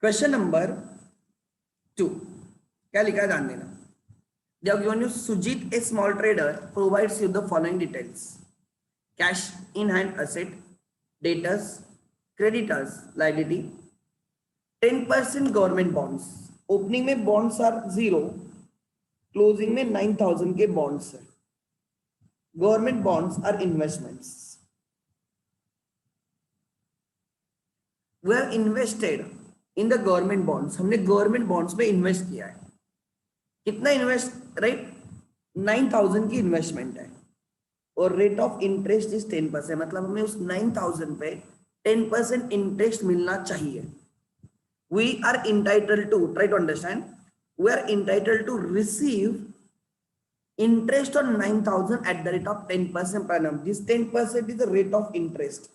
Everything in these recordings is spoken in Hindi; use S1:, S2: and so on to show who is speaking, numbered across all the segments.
S1: क्वेश्चन नंबर 2 क्या लिखा है ध्यान देना. They have given you Sujit, a small trader, provides you the following details: cash in hand asset, debtors, creditors, liability, 10% government bonds. Opening में बॉन्ड्स आर 0, क्लोजिंग में 9,000 के बॉन्ड्स है. Government bonds are investments. We have invested in the government bonds. हमने गवर्नमेंट बॉन्ड्स में इन्वेस्ट किया है. कितना इन्वेस्ट, राइट? 9,000 की इन्वेस्टमेंट है और रेट ऑफ इंटरेस्ट इज 10%. मतलब हमें उस 9,000 पे 10% इंटरेस्ट मिलना चाहिए. We are entitled to, try to understand, we are entitled to receive interest on 9,000 at the rate of 10% per annum. This 10% is the rate of interest.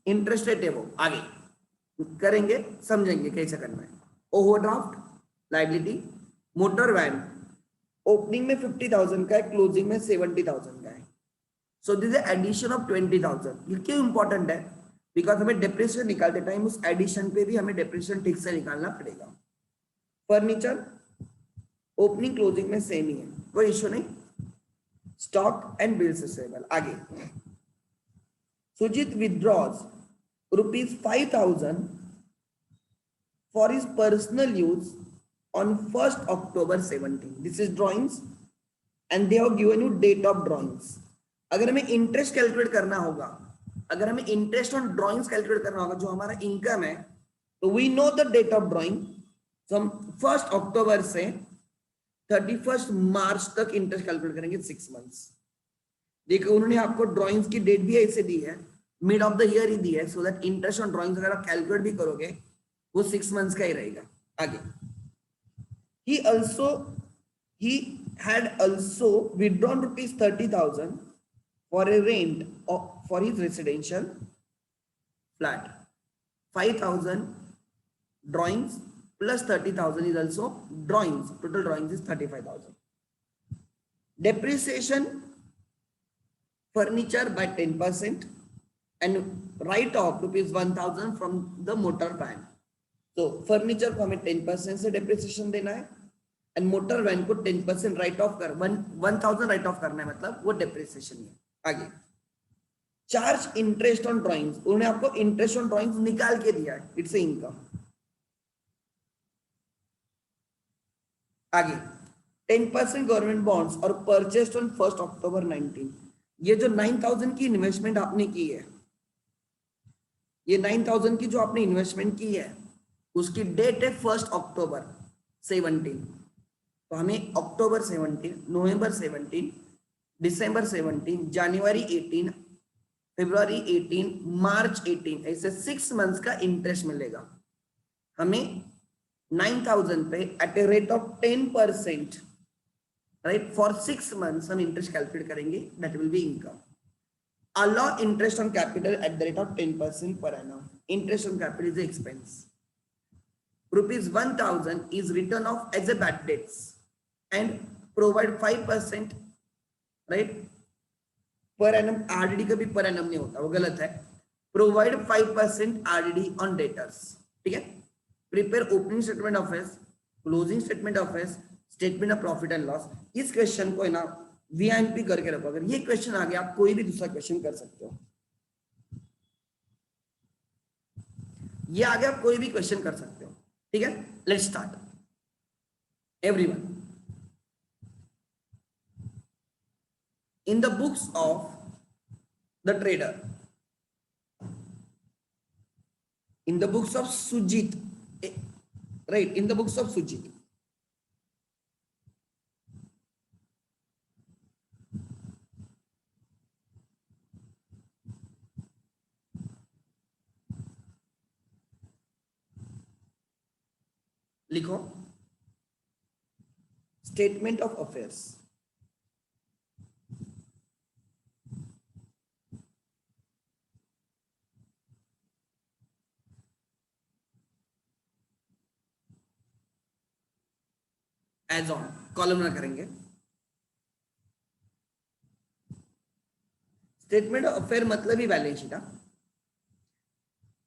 S1: Interest rate है वो. आगे करेंगे, समझेंगे कैसे करना है. Overdraft, liability, motor van. Opening में 50,000 का है, क्लोजिंग में 70,000 का है. So this is addition of 20,000. ये क्यों इंपॉर्टेंट है? बिकॉज हमें डेप्रिसिएशन निकालते टाइम उस एडिशन पे भी हमें डेप्रिसिएशन ठीक से निकालना पड़ेगा. फर्नीचर ओपनिंग क्लोजिंग में सेम ही है, कोई इश्यू नहीं. Stock and bills receivable. आगे Sujit विथड्रॉज ₹5,000 for his personal use on 1st October 17. This is drawings and they have given you date of drawings. अगर हमें इंटरेस्ट कैलकुलेट करना होगा, अगर हमें इंटरेस्ट ऑन ड्रॉइंग्स कैलकुलेट करना होगा जो हमारा इनकम है, तो we know the date of drawing. तो हम 1st अक्टूबर से 31st मार्च तक इंटरेस्ट कैलकुलेट करेंगे 6 मंथ्स. देखो उन्होंने आपको ड्रॉइंग्स की डेट भी ऐसे दी है, मिड ऑफ द ईयर ही दी है, so that interest on drawings अगर आप कैलकुलेट भी करोगे वो 6 मंथ्स का ही रहेगा. आगे he had also withdrawn ₹30,000 for a rent for his residential flat. 5,000 drawings plus 30,000 is also drawings. Total drawings is 35,000. Depreciation furniture by 10% and write off ₹1,000 from the motor van. तो फर्नीचर को हमें 10% से डेप्रिसिएशन देना है एंड मोटर वैन को 10% राइट ऑफ कर 1,000 राइट ऑफ करना है, मतलब वो डेप्रिसिएशन है. आगे चार्ज इंटरेस्ट ऑन ड्राइंग्स. उन्होंने आपको इंटरेस्ट ऑन ड्राइंग्स निकाल के दिया है, इट्स ए इनकम. आगे 10% गवर्नमेंट बॉन्ड्स और परचेस्ड ऑन 1st October 19. ये जो 9,000 की इन्वेस्टमेंट आपने की है, ये 9,000 की जो आपने इन्वेस्टमेंट की है उसकी डेट है 1st October 17. तो हमें अक्टूबर 17, नवंबर 17, दिसंबर 17, जनवरी 18, फरवरी 18, मार्च 18, ऐसे 6 मंथ्स का इंटरेस्ट मिलेगा हमें 9,000 पे at a rate of 10%, right. For 6 months हम इंटरेस्ट कैलकुलेट करेंगे, that will be income. Allow interest on capital at the rate of 10% per annum. Interest on capital is the expense. ₹1,000 is written off as a bad debts and provide 5%, right, per annum. RDD कभी per annum नहीं होता, वो गलत है. Provide 5% RDD on debtors. ठीक है. Prepare opening statement of affairs, closing statement of affairs, statement of profit and loss. इस क्वेश्चन को है ना वीआईपी करके रखो. अगर ये क्वेश्चन आ गया आप कोई भी दूसरा क्वेश्चन कर सकते हो. ये आ गया आप कोई भी क्वेश्चन कर सकते हो. ठीक है. Let's start. Everyone, in the books of the trader, in the books of Sujit, right, in the books of Sujit, लिखो statement of affairs. As on column ना करेंगे. स्टेटमेंट ऑफ अफेयर मतलब ही बैलेंस शीट.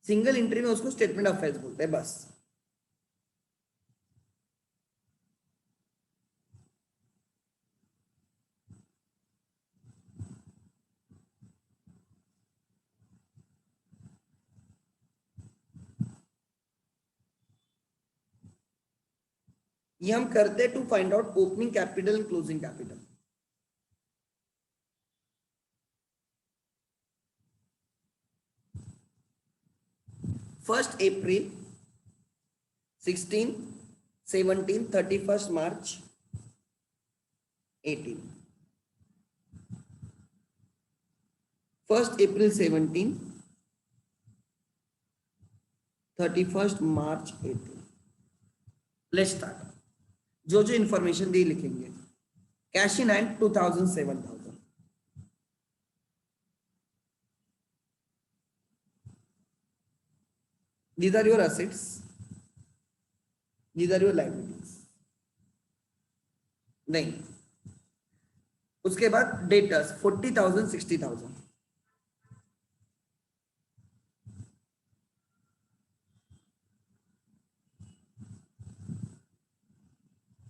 S1: सिंगल एंट्री में उसको स्टेटमेंट ऑफ अफेयर्स बोलते हैं बस। ये हम करते हैं to find out opening capital and closing capital. First April, 16, 17, 31 March, 18। First April 17, 31 March 18। Let's start. जो जो इंफॉर्मेशन दी लिखेंगे। Cash in hand 2000, 7000। These are your assets. These are your liabilities. नहीं, उसके बाद डेटर्स 40,000, 60,000।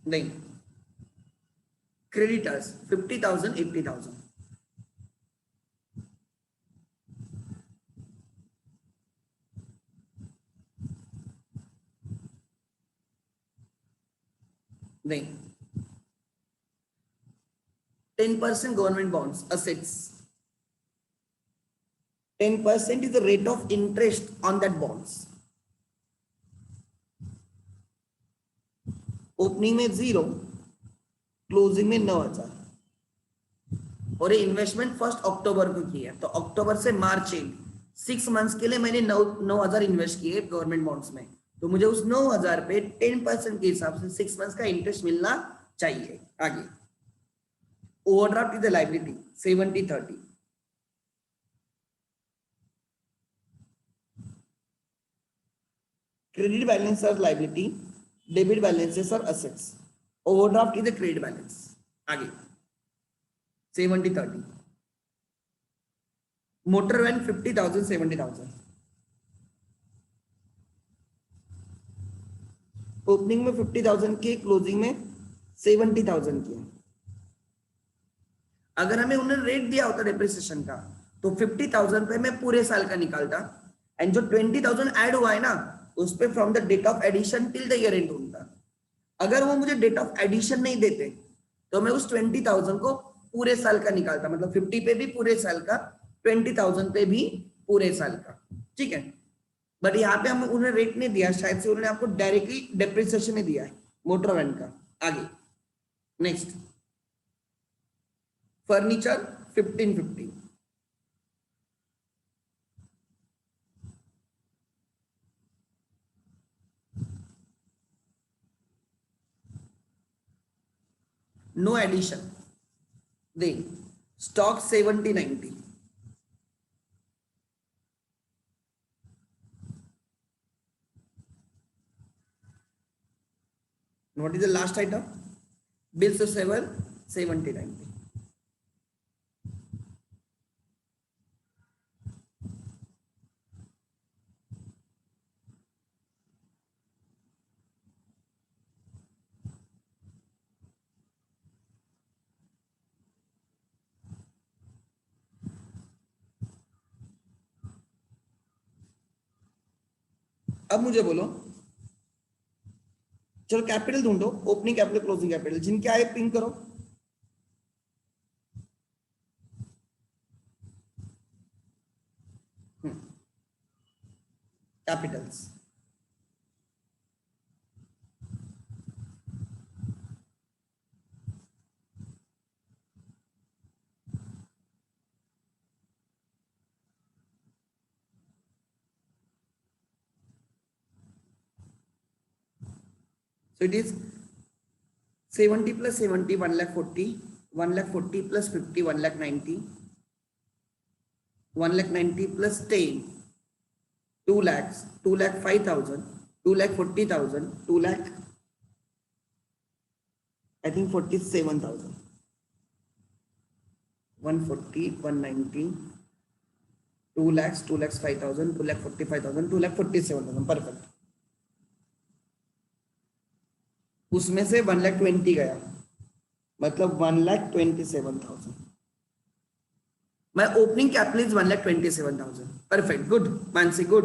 S1: नहीं, क्रेडिटर्स 50,000, 80,000। नहीं, 10% government bonds assets. 10% is the rate of interest on that bonds. Opening में 0, क्लोजिंग में 9,000। और ये इन्वेस्टमेंट 1 अक्टूबर को किया, तो अक्टूबर से मार्च एंड 6 मंथ्स के लिए मैंने 9,000 इन्वेस्ट किए गवर्नमेंट बॉन्ड्स में, तो मुझे उस 9,000 पे 10% के हिसाब से 6 मंथ्स का इंटरेस्ट मिलना चाहिए। आगे overdraft is the liability 70-30। Credit balance are liability, debit balances are assets. Overdraft is the credit balance. आगे 70-30। Motor van 50,000, 70,000। ओपनिंग में 50,000 के, क्लोजिंग में 70,000 के। अगर हमें उन्होंने रेट दिया होता डेप्रिसिएशन का, तो 50,000 पे मैं पूरे साल का निकालता, एंड जो 20,000 ऐड हुआ है ना, उस पे from the date of addition till the year end होता। अगर वो मुझे डेट ऑफ एडिशन नहीं देते, तो मैं उस 20,000 को पूरे साल का निकालता, मतलब 50 पे भी पूरे साल का, 20,000 पे भी पूरे साल का। ठीक है, बट यहाँ पे हम उन्हें रेट नहीं दिया, शायद से उन्होंने आपको डायरेक्टली डेप्रिसिएशन ही दिया है मोटर वैन का। आगे next, furniture 1550। No addition. Then stock 70-90। What is the last item? Bills of 70-90। अब मुझे बोलो, चलो कैपिटल ढूंढो, ओपनिंग कैपिटल, क्लोजिंग कैपिटल, जिनके आए पिंक करो। Capitals so it is 70 plus 70, 1,40,000, 1,40,000 plus 50, 1,90,000, 1,90,000 plus 10, 2 lakhs, 2,05,000, 2,40,000, 2 lakh, I think 47,000, 140, 190, 2 lakhs, 2 lakhs 5,000, 2 lakh 45,000, 2 lakh 47,000. Perfect. उसमें से 1 लाख 20 गया, मतलब 1,27,000. My opening capital is 1,27,000. Perfect. Good. Mansi, good.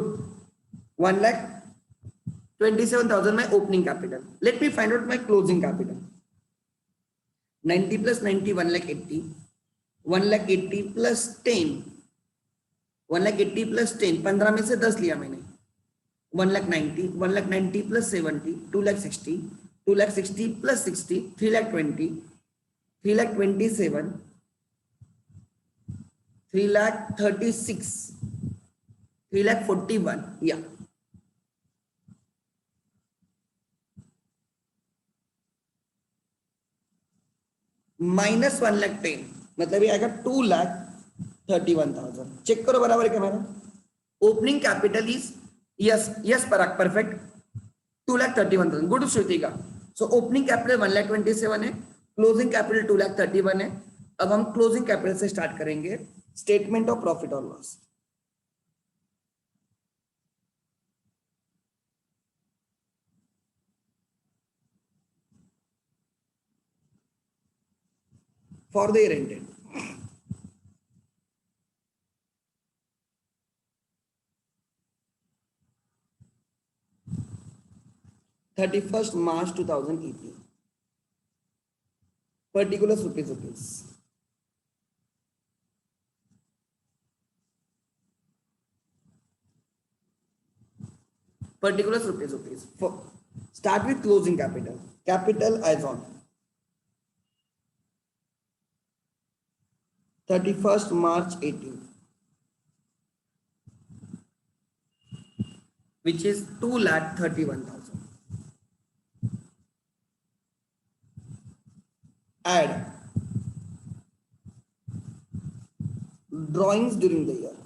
S1: 1,27,000 my opening capital. Let me find out my closing capital. 90 plus 90, 1,80,000. 1,80,000 plus 10. 1,80,000 plus 10. 15 में से 10 लिया मैंने. 1,90,000. 1,90,000 plus 70. 2,60,000. 2,60,000 plus 60. 3,20,000. 3,27,000. 3,36,000. 3,41,000. Yeah. -1 लाख 10, मतलब ये आएगा 2,31,000. चेक करो बराबर है क्या मेरा. Opening capital is yes yes Parag perfect 2,31,000. Good Shrutika. So opening capital 1,27,000 है, क्लोजिंग कैपिटल 2,31,000 है. अब हम क्लोजिंग कैपिटल से स्टार्ट करेंगे. स्टेटमेंट ऑफ प्रॉफिट और loss. For the year ended. (31st March 2018). Particulars rupees. Particulars rupees. Start with closing capital. Capital as on 31st March 18, which is 2,31,000. Add drawings during the year.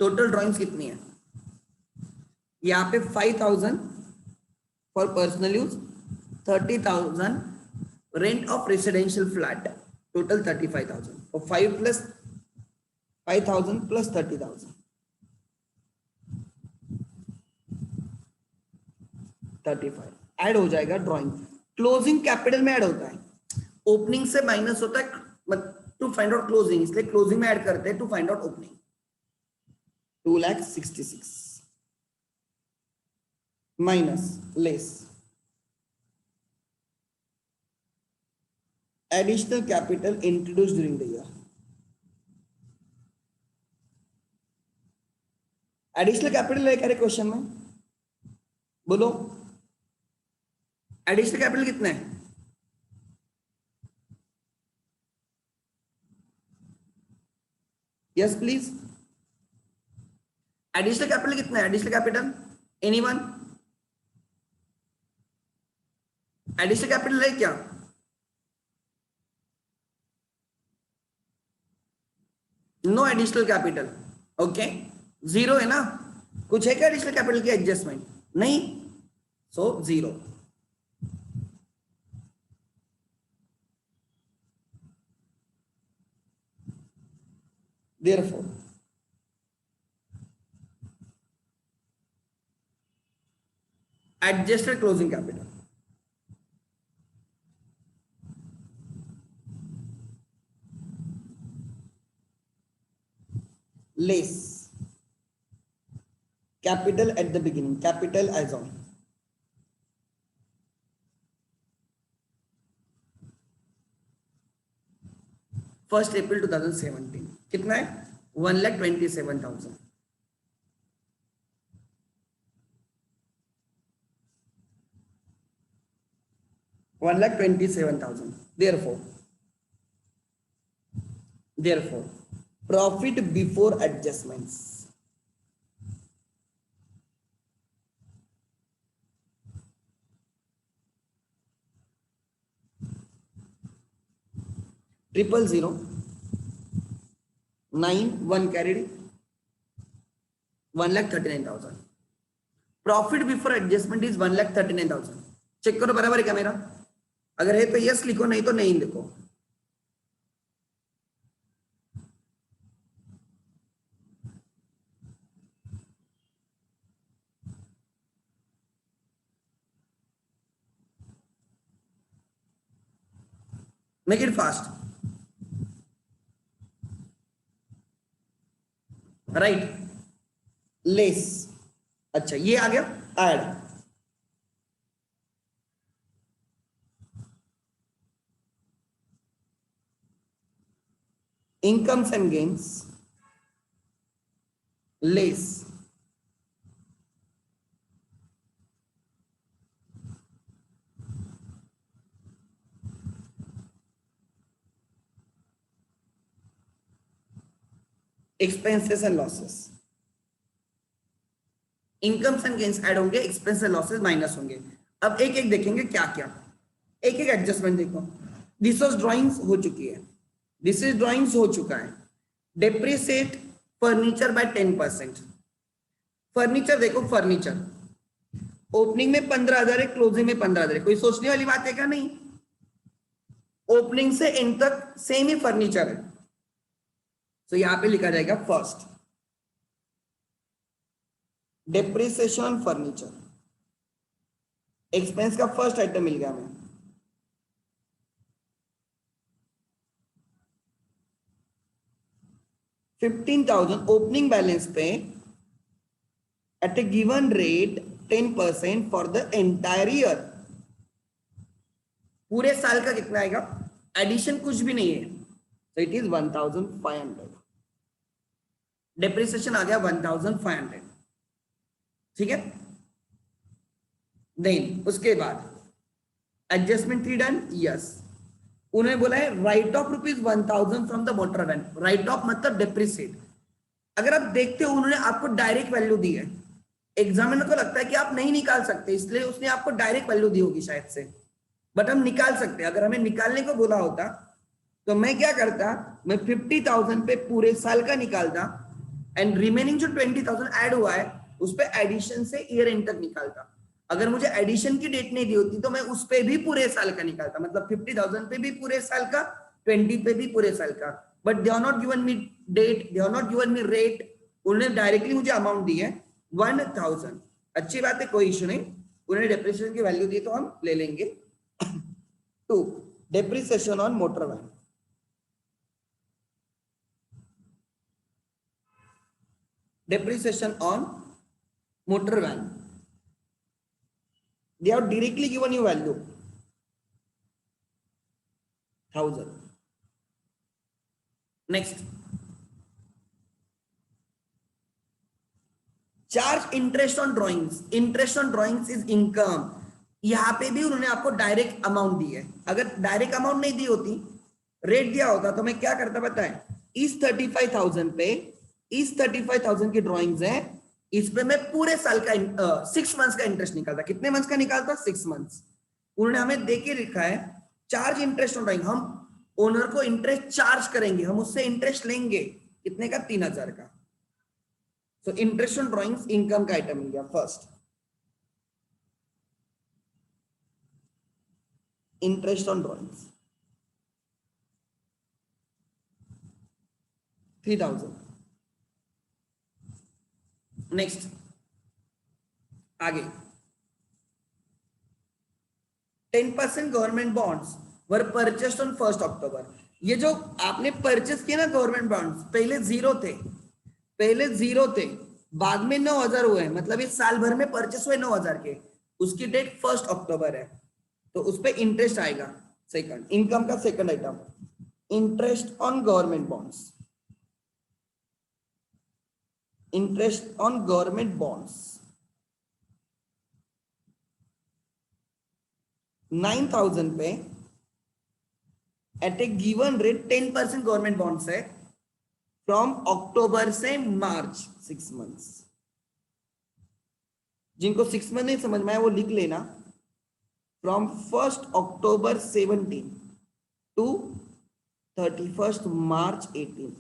S1: Total drawings कितनी है? यहाँ पे 5,000 for personal use, 30,000 rent of residential flat, total 35,000. और 5 प्लस 5,000 प्लस 30,000, 35 ऐड हो जाएगा ड्राइंग. क्लोजिंग कैपिटल में ऐड होता है, ओपनिंग से माइनस होता है टू फाइंड आउट क्लोजिंग, इसलिए क्लोजिंग में ऐड करते हैं to find out opening. 2,66,000 minus less additional capital introduced during the year. Additional capital है क्या रे क्वेश्चन में? बोलो एडिशनल कैपिटल कितना है? Yes please. एडिशनल कैपिटल कितना है? Additional capital anyone? Additional capital है क्या? No additional capital. Okay, zero है ना? कुछ है क्या एडिशनल कैपिटल की एडजस्टमेंट? नहीं, so zero. Therefore adjusted closing capital less capital at the beginning, capital as on first April 2017. कितना है? 1,27,000. $1,27,000. Therefore, profit before adjustments triple zero 9 1 carried 1,39,000. Profit before adjustment is 1,39,000। Check करो बराबर है क्या मेरा? अगर है तो यस लिखो, नहीं तो नहीं लिखो। Make it fast. Right, less. अच्छा ये आ गया add. Incomes and gains less expenses and losses. Incomes and gains add होंगे, एक्सपेंस एंड लॉसेस माइनस होंगे। अब एक एक देखेंगे क्या क्या, एक एक एडजस्टमेंट देखो। दिस वाज ड्राइंग्स हो चुकी है, दिस इज ड्राइंग्स हो चुका है। Depreciate furniture bye 10%। फर्नीचर देखो, फर्नीचर ओपनिंग में 15,000 है, क्लोजिंग में 15,000 है। कोई सोचने वाली बात है क्या? नहीं, ओपनिंग से एंड तक सेम ही फर्नीचर है। तो यहां पे लिखा जाएगा फर्स्ट डेप्रिसिएशन फर्नीचर। एक्सपेंस का फर्स्ट आइटम मिल गया हमें, 15,000 ओपनिंग बैलेंस पे at a given rate 10% for the entire year. पूरे साल का कितना आएगा? एडिशन कुछ भी नहीं है, तो इट इज 1,500। डेप्रिसिएशन आ गया 1,500। ठीक है, देन उसके बाद एडजस्टमेंट 3 डन। यस, उन्होंने बोला है write off ₹1,000 from the motor van. Write off मतलब डेप्रिसिएट। अगर आप देखते हो उन्होंने आपको डायरेक्ट वैल्यू दी है। एग्जामिनर को लगता है कि आप नहीं निकाल सकते, इसलिए उसने आपको डायरेक्ट वैल्यू दी होगी शायद से, बट हम निकाल सकते हैं। अगर हमें निकालने को बोला होता तो मैं क्या करता, मैं 50,000 पे पूरे साल का निकालता एंड रिमेनिंग जो 20,000 ऐड हुआ है उस पे एडिशन से ईयर एंड तक निकालता। अगर मुझे एडिशन की डेट नहीं दी होती तो मैं उस पे भी पूरे साल का निकालता, मतलब 50,000 पे भी पूरे साल का, 20 पे भी पूरे साल का। But they are not given me date, they are not given me rate, उन्होंने डायरेक्टली मुझे अमाउंट दी है 1,000। अच्छी बात है, कोई इशू नहीं। उन्होंने डेप्रिसिएशन की वैल्यू दी तो हम ले लेंगे। 2 depreciation on motor van. Depreciation on motor van, they have directly given you value 1,000. Next, charge interest on drawings. Interest on drawings is income. यहां पे भी उन्होंने आपको डायरेक्ट अमाउंट दी है। अगर डायरेक्ट अमाउंट नहीं दी होती, रेट दिया होता, तो मैं क्या करता पता है? इस 35,000 पे, इस 35,000 की ड्रॉइंग्स है, इस पे मैं पूरे साल का 6 मंथ्स का इंटरेस्ट निकालता। कितने मंथ्स का निकालता? 6 मंथ्स। उन्होंने हमें देके लिखा है चार्ज इंटरेस्ट ऑन ड्रॉइंग। हम ओनर को इंटरेस्ट चार्ज करेंगे, हम उससे इंटरेस्ट लेंगे। कितने का? 3,000 का। तो इंटरेस्ट ऑन ड्रॉइंग्स इनकम का आइटम मिल गया first. Interest on drawings 3,000। Next आगे 10% government bonds were purchased on 1 अक्टूबर। ये जो आपने परचेस किए ना गवर्नमेंट बॉन्ड्स, पहले जीरो थे, पहले जीरो थे, बाद में 9,000 हुए, मतलब इस साल भर में परचेस हुए 9,000 के। उसकी डेट 1 अक्टूबर है, तो उस पर इंटरेस्ट आएगा। सेकंड इनकम का second item, interest on government bonds. Interest on government bonds 9,000 पे at a given rate 10% government bonds है फ्रॉम अक्टूबर से मार्च, 6 मंथ्स। जिनको 6 मंथ नहीं समझ में आया वो लिख लेना, from 1 October 17 to 31 March 18,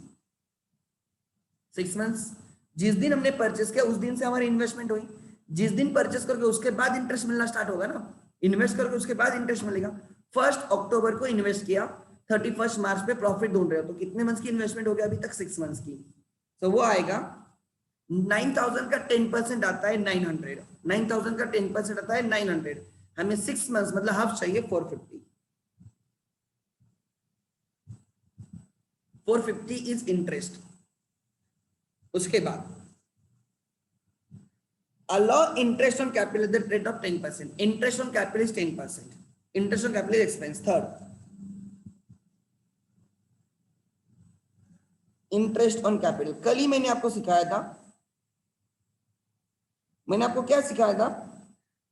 S1: 6 months. जिस दिन हमने परचेस किया उस दिन से हमारी इन्वेस्टमेंट हुई। जिस दिन परचेस करोगे उसके बाद इंटरेस्ट मिलना स्टार्ट होगा ना, इन्वेस्ट करोगे उसके बाद इंटरेस्ट मिलेगा। 1 अक्टूबर को इन्वेस्ट किया, 31 मार्च पे प्रॉफिट ढूंढ रहे हो, तो कितने मंथ्स की इन्वेस्टमेंट हो गया अभी तक? 6 मंथ्स की। तो वो आएगा 9,000 का 10% आता है 900, 9,000 का 10% आता है 900, हमें 6 मंथ्स मतलब हाफ चाहिए 450। 450 इज इंटरेस्ट। उसके बाद allow interest on capital at the rate of 10%, interest on capital is 10%, interest on capital is expense। third, interest on capital. कल ही मैंने आपको सिखाया था, मैंने आपको क्या सिखाया था?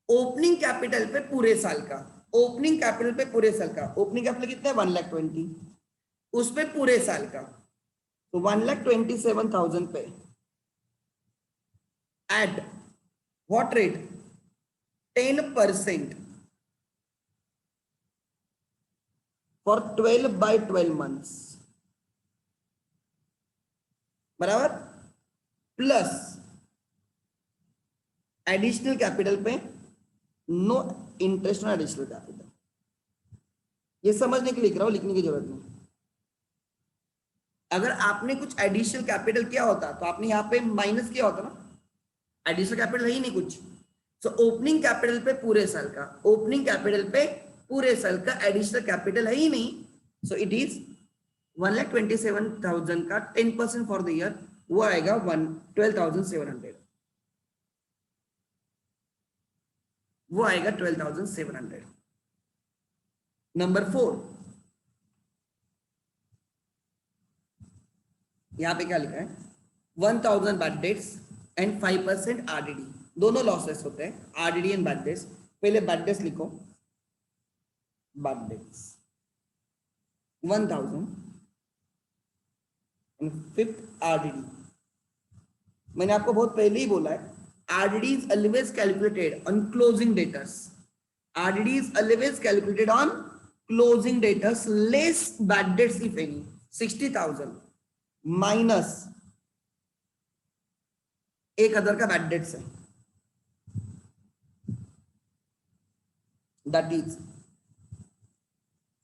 S1: ओपनिंग कैपिटल पे पूरे साल का, ओपनिंग कैपिटल पे पूरे साल का, ओपनिंग कैपिटल कितना है? 1,20,000, उस पे पूरे साल का, तो 1,27,000 पे at what rate? 10% for 12/12 months, बराबर, प्लस एडिशनल कैपिटल पे no interest on additional capital. ये समझने के लिए लिख रहा हूं, लिखने की जरूरत नहीं। अगर आपने कुछ एडिशनल कैपिटल किया होता तो आपने यहाँ पे माइनस किया होता ना, एडिशनल कैपिटल है ही नहीं कुछ। सो ओपनिंग कैपिटल पे पूरे साल का, ओपनिंग कैपिटल पे पूरे साल का एडिशनल कैपिटल है ही नहीं, सो इट इज 1,27,000 का 10% फॉर द ईयर, वो आएगा 12,700, वो आएगा 12,700। नंबर 4, यहां पे क्या लिखा है? 1,000 बैड डेट्स एंड 5% आरडीडी, दोनों लॉसेस होते हैं, आरडीडी एंड बैड डेट्स। पहले बैड डेट्स लिखो, bad debts 1,000 and 5th RDD. मैंने आपको बहुत पहले ही बोला है, RDD is always calculated on closing debtors, RDD is always calculated on closing debtors less bad debts if any. 60,000 minus 1,000 का बैड डेट्स है, दैट इज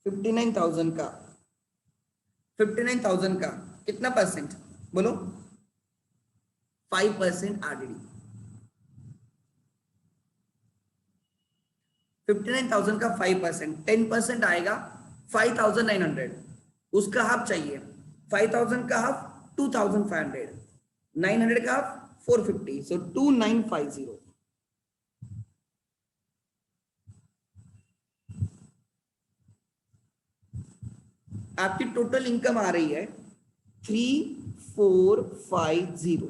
S1: 59,000 का, 59,000 का कितना परसेंट बोलो? 5% आरडीडी। 59,000 का 5%, 10% आएगा 5,900, उसका हाफ चाहिए। 5,000 का हाफ 2,500, 900 का हाफ 450, सो 2,950। आपकी टोटल इनकम आ रही है 3,450।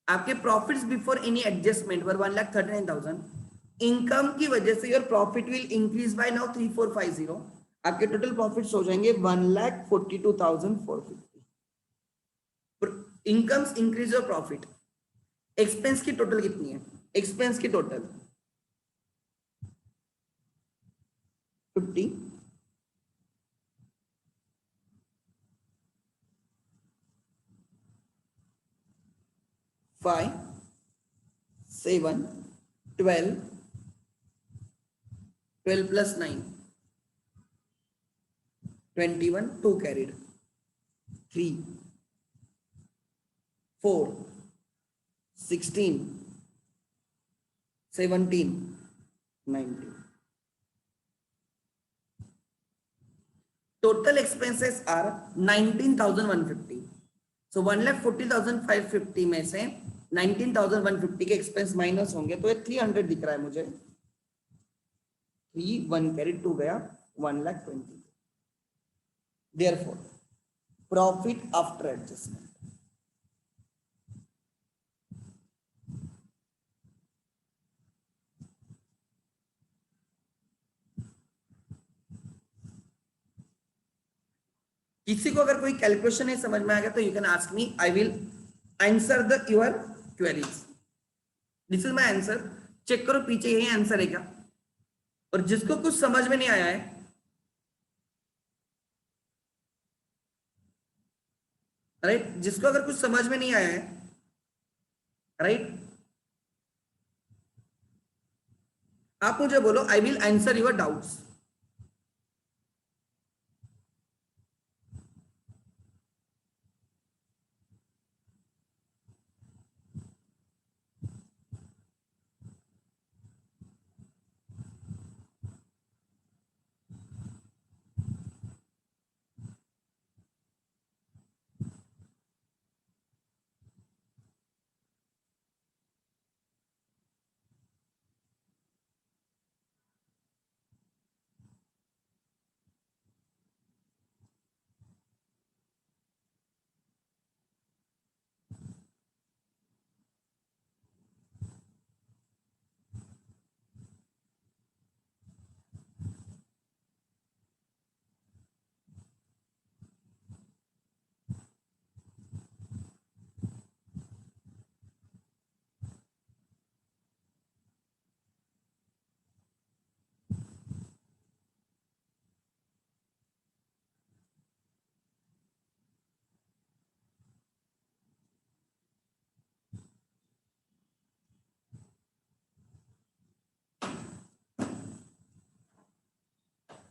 S1: आपके प्रॉफिट्स बिफोर एनी एडजस्टमेंट वर 1,39,000। इनकम की वजह से your profit will increase by now 3,450। आपके टोटल प्रॉफिट्स हो जाएंगे 1,42,450। Incomes increase your profit. Expense की टोटल कितनी है? एक्सपेंस की total 50, 5, 7, 12, 12 plus 9, 21, 2 carried, 3, 4, 16, 17, 19. Total expenses are 19,150. So 1,40,550 में से 19,150 के एक्सपेंस माइनस होंगे, तो ये 300 दिख रहा है मुझे। 3 1 कैरी 2 गया 1,20,000। Therefore, profit after adjustment किसी को अगर कोई कैलकुलेशन नहीं समझ में आ गया तो you can ask me, I will answer the your queries. This is my answer. Check करो पीछे यही आंसर है क्या? और जिसको कुछ समझ में नहीं आया है, राइट, जिसको अगर कुछ समझ में नहीं आया है राइट। आप मुझे बोलो, आई विल आंसर योर डाउट्स।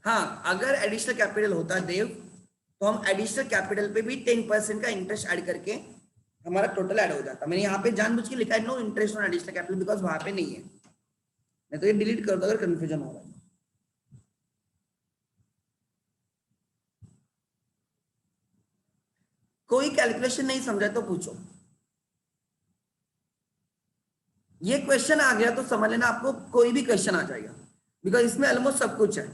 S1: हाँ, अगर एडिशनल कैपिटल होता देव, तो हम एडिशनल कैपिटल पे भी 10% का इंटरेस्ट ऐड करके हमारा टोटल ऐड हो जाता। मैंने यहाँ पे जानबूझ के लिखा है no interest on additional capital, because वहां पे नहीं है। मैं तो ये डिलीट कर दो अगर कंफ्यूजन हो रहा है। कोई कैलकुलेशन नहीं समझा तो पूछो। ये क्वेश्चन आ गया तो समझ लेना आपको कोई भी क्वेश्चन आ जाएगा, बिकॉज इसमें ऑलमोस्ट सब कुछ है।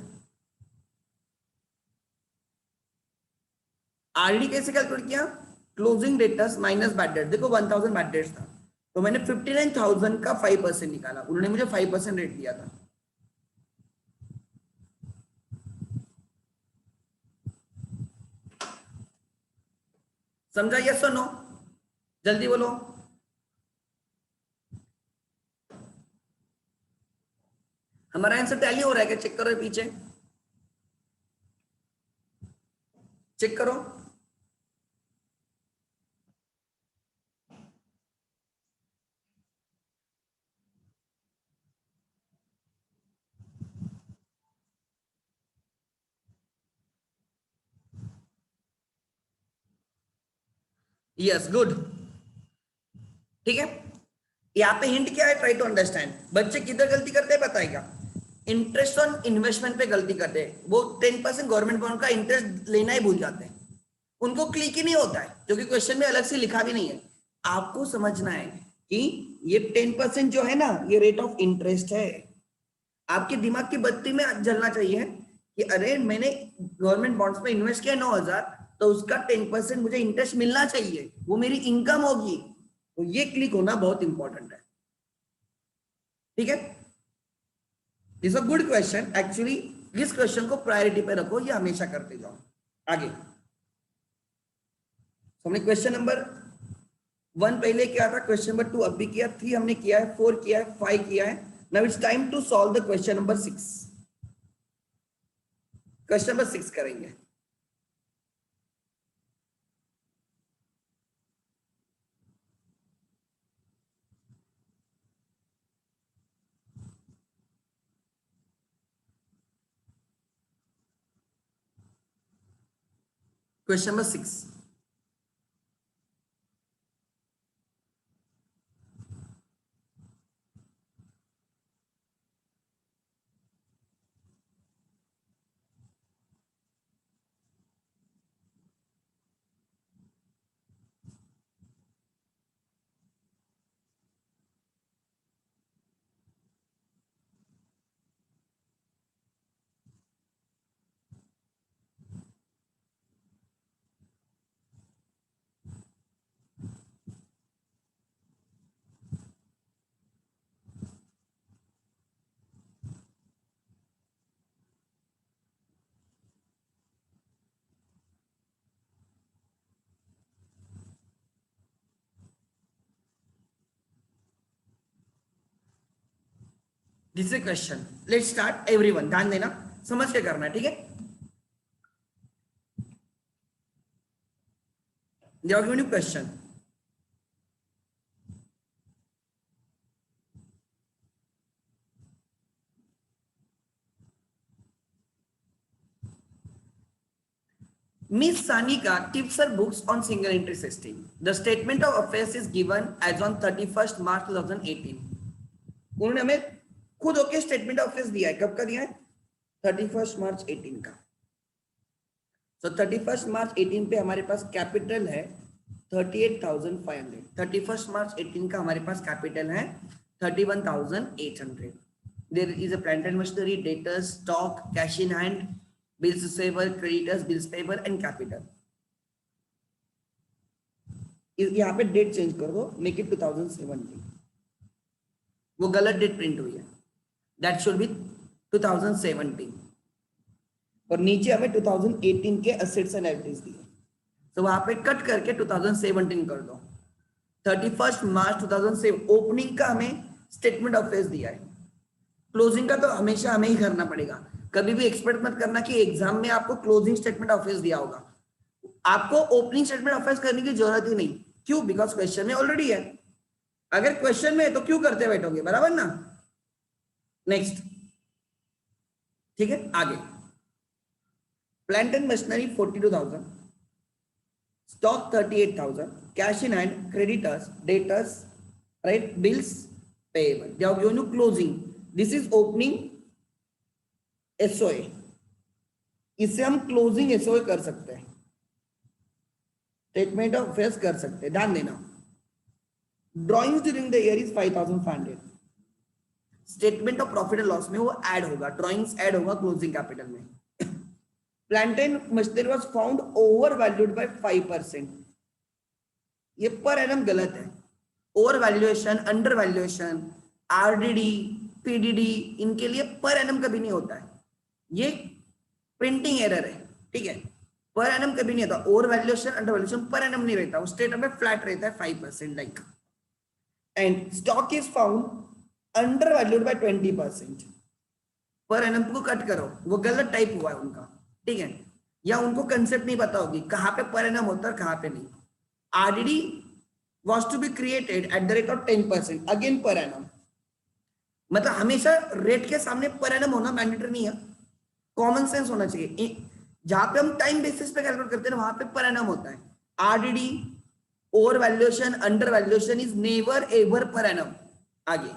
S1: आरडी कैसे कैलकुलेट किया? Closing debtors minus bad debt. देखो 1000 बैड डेट्स था, तो मैंने 59,000 का 5% निकाला। उन्होंने मुझे 5% रेट दिया था। समझा? यस और नो? जल्दी बोलो। हमारा आंसर टैली हो रहा है क्या? चेक करो पीछे, चेक करो। Yes, good. ठीक है, यहाँ पे हिंट क्या है? Try to understand. बच्चे किधर गलती करते हैं बताएगा? इंटरेस्ट ऑन इन्वेस्टमेंट पे गलती करते हैं। वो 10% गवर्नमेंट बॉन्ड का इंटरेस्ट लेना ही भूल जाते हैं, उनको क्लिक ही नहीं होता है, जो कि क्वेश्चन में अलग से लिखा भी नहीं है। आपको समझना है कि ये 10% जो है ना, ये रेट ऑफ इंटरेस्ट है। आपके दिमाग की बत्ती में जलना चाहिए कि अरे मैंने गवर्नमेंट बॉन्ड्स में इन्वेस्ट किया 9,000, तो उसका 10% मुझे इंटरेस्ट मिलना चाहिए, वो मेरी इनकम होगी। तो ये क्लिक होना बहुत इंपॉर्टेंट है। ठीक है, is a good question actually. इस क्वेश्चन को प्रायोरिटी पे रखो, ये हमेशा करते जाओ। आगे हमने क्वेश्चन नंबर 1 पहले किया था, क्वेश्चन नंबर 2 अब भी किया, 3 हमने किया है, 4 किया है, 5 किया है। Now it's time to solve the question number 6। Question number 6 करेंगे। Question number 6, this is question. Let's start. Everyone ध्यान देना, समझ के करना है, ठीक है? They are given you question. Miss Sanika keeps her books on single entry system. The statement of affairs is given as on 31st March 2018. उन्होंने हमें खुद होके स्टेटमेंट ऑफ अफेयर्स दिया है. कब का दिया है? 31st मार्च 18 का. तो 31st मार्च 18 पे हमारे पास कैपिटल है 38,500. 31st मार्च 18 का हमारे पास कैपिटल है 31,800. There is a plant and machinery, debtors, stock, cash in hand, bills receivable, creditors, bills payable and capital. यहाँ पे डेट चेंज कर दो, मेक इट 2017. वो गलत डेट प्रिंट हुई है. That should be 2017. और नीचे हमें 2018 के असेट्स एंड लायबिलिटीज दिए, तो वहां पे कट करके 2017 कर दो. 31st मार्च 2007 ओपनिंग का हमें स्टेटमेंट ऑफ अफेयर्स दिया है. क्लोजिंग का तो हमेशा हमें ही करना पड़ेगा. कभी भी एक्सपेक्ट मत करना कि एग्जाम में आपको क्लोजिंग स्टेटमेंट ऑफ अफेयर्स दिया होगा. आपको ओपनिंग स्टेटमेंट ऑफ अफेयर्स करने की जरूरत ही नहीं. क्यों? बिकॉज क्वेश्चन में ऑलरेडी है. अगर क्वेश्चन में है तो क्यों करते बैठोगे, बराबर ना. नेक्स्ट, ठीक है. आगे plant and machinery 42,000, stock 38,000, cash in hand, creditors, debtors, right, bills payable. They are given to closing. This is opening SOA. इसे हम क्लोजिंग SOA कर सकते हैं, स्टेटमेंट ऑफ अफेयर्स कर सकते हैं. ध्यान देना. Drawings during the year is 5,500. Statement of profit and loss में वो ऐड होगा, ड्रॉइंग्स ऐड होगा क्लोजिंग कैपिटल में. Plant and machinery was found overvalued by 5%. ये पर एनम गलत है. Over valuation, under valuation, RDD, PDD, इनके लिए पर एनम कभी नहीं होता है. ये प्रिंटिंग एरर है. ठीक है. पर एनम कभी नहीं होता. Over valuation, under valuation per annum नहीं रहता. स्टेट में फ्लैट रहता है 5% like. And stock is found under valued bye 20%. Per annum को कट करो, वो गलत टाइप हुआ है उनका. ठीक है. या उनको कंसेप्ट नहीं पता होगी कहां पे पर एनम होता है कहां पे नहीं. RDD was to be created at the rate of 10%, again per annum. मतलब हमेशा रेट के सामने पर एनम होना मैंडेटरी नहीं है, कॉमन सेंस होना चाहिए. जहां पे हम टाइम बेसिस पे कैलकुलेट करते हैं वहां पे पर एनम होता है. RDD, over valuation, under valuation is never ever per annum. आगे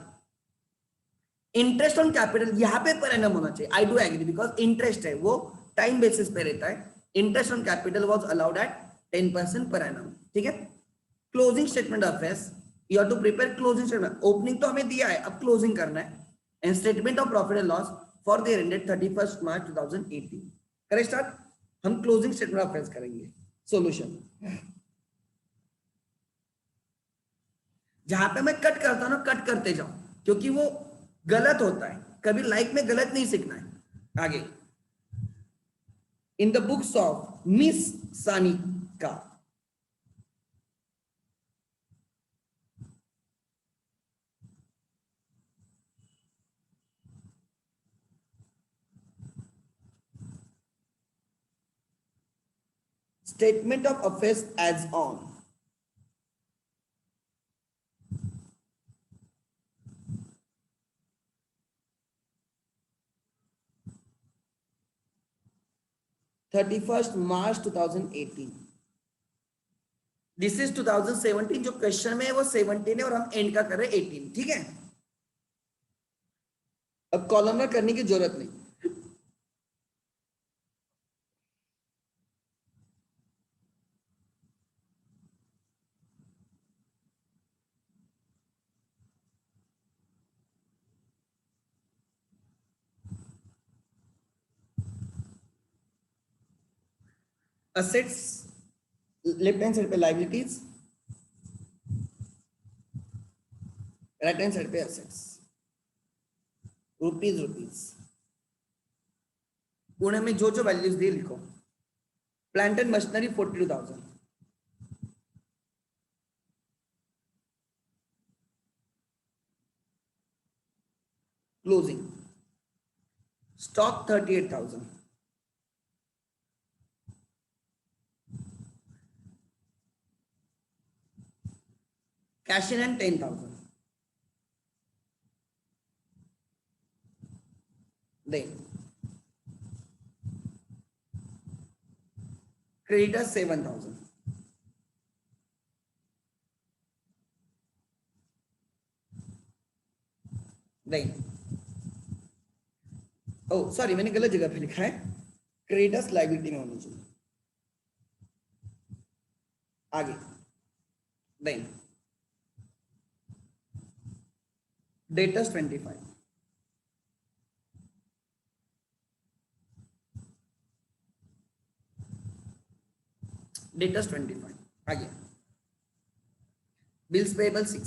S1: इंटरेस्ट ऑन कैपिटल, यहाँ पे पर एनम होना चाहिए. I do agree because interest है वो टाइम बेसिस पे रहता है. Interest on capital was allowed at 10% per annum. ठीक है. Closing statement of affairs, you have to prepare closing statement. Opening तो हमें दिया है, अब क्लोजिंग करना है. And statement of profit and loss for the year ended 31st March 2018. Correct. Start. हम क्लोजिंग स्टेटमेंट ऑफ अफेयर्स करेंगे. सॉल्यूशन, जहां पे मैं कट करता हूं ना, कट करते जाओ, क्योंकि वो गलत होता है. कभी लाइफ में गलत नहीं सीखना है. आगे in the books of Miss Sanika, statement of affairs as on. March 2018. This is 2017. जो क्वेश्चन में है वो 17 है और हम एंड का कर रहे हैं 18. ठीक है. अब कॉलमनर करने की जरूरत नहीं. असेट्स लेफ्ट हैंड साइड पे लायबिलिटीज, राइट हैंड साइड पे असेट्स. Rupees rupees. पुणे में जो जो वैल्यूज दिए लिखो. Plant and machinery 42,000. Closing stock 38,000. Cash in hand 10,000. Then creditors 7,000, नहीं, ओ सॉरी मैंने गलत जगह पे लिखा है, क्रेडिटर्स लायबिलिटी में होनी चाहिए, आगे नहीं, डेटर्स 25, डेटर्स 25, आगे बिल्स पेबल 6,